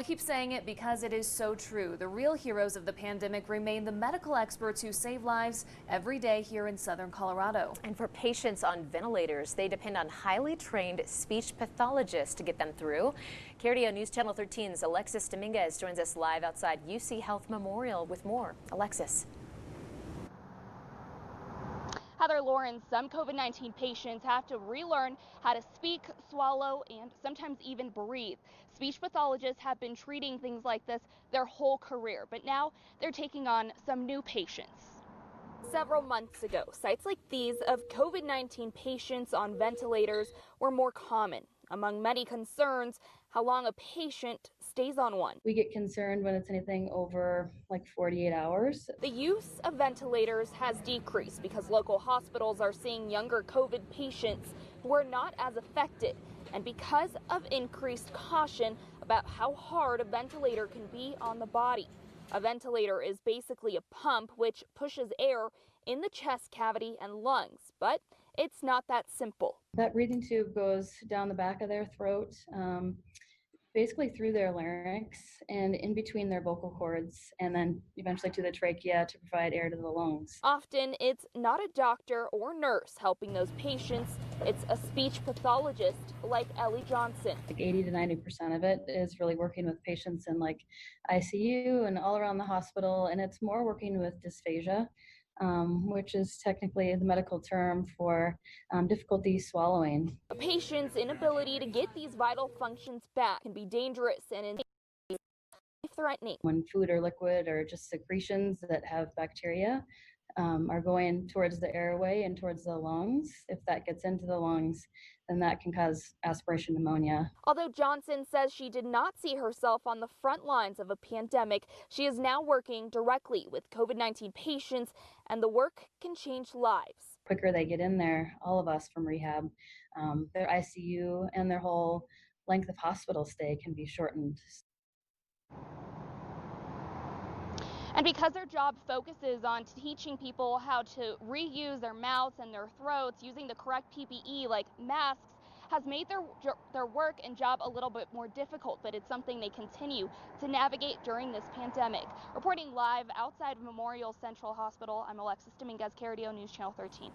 I keep saying it because it is so true. The real heroes of the pandemic remain the medical experts who save lives every day here in southern Colorado. And for patients on ventilators, they depend on highly trained speech pathologists to get them through. KRDO News Channel 13's Alexis Dominguez joins us live outside UC Health Memorial with more. Alexis. Heather Lawrence, some COVID-19 patients have to relearn how to speak, swallow, and sometimes even breathe. Speech pathologists have been treating things like this their whole career, but now they're taking on some new patients. Several months ago, sites like these of COVID-19 patients on ventilators were more common. Among many concerns, how long a patient stays on one. We get concerned when it's anything over like 48 hours. The use of ventilators has decreased because local hospitals are seeing younger COVID patients who are not as affected, and because of increased caution about how hard a ventilator can be on the body. A ventilator is basically a pump which pushes air in the chest cavity and lungs, but it's not that simple. That breathing tube goes down the back of their throat, basically through their larynx and in between their vocal cords, and then eventually to the trachea to provide air to the lungs. Often it's not a doctor or nurse helping those patients, it's a speech pathologist like Ellie Johnson. Like 80 to 90% of it is really working with patients in like ICU and all around the hospital, and it's more working with dysphagia, which is technically the medical term for difficulty swallowing. A patient's inability to get these vital functions back can be dangerous and life-threatening. When food or liquid or just secretions that have bacteria are going towards the airway and towards the lungs, if that gets into the lungs, then that can cause aspiration pneumonia. Although Johnson says she did not see herself on the front lines of a pandemic, she is now working directly with COVID-19 patients, and the work can change lives. The quicker they get in there, all of us from rehab, their ICU and their whole length of hospital stay can be shortened. And because their job focuses on teaching people how to reuse their mouths and their throats using the correct PPE like masks, has made their work and job a little bit more difficult, but it's something they continue to navigate during this pandemic. Reporting live outside Memorial Central Hospital, I'm Alexis Dominguez, KRDO News Channel 13.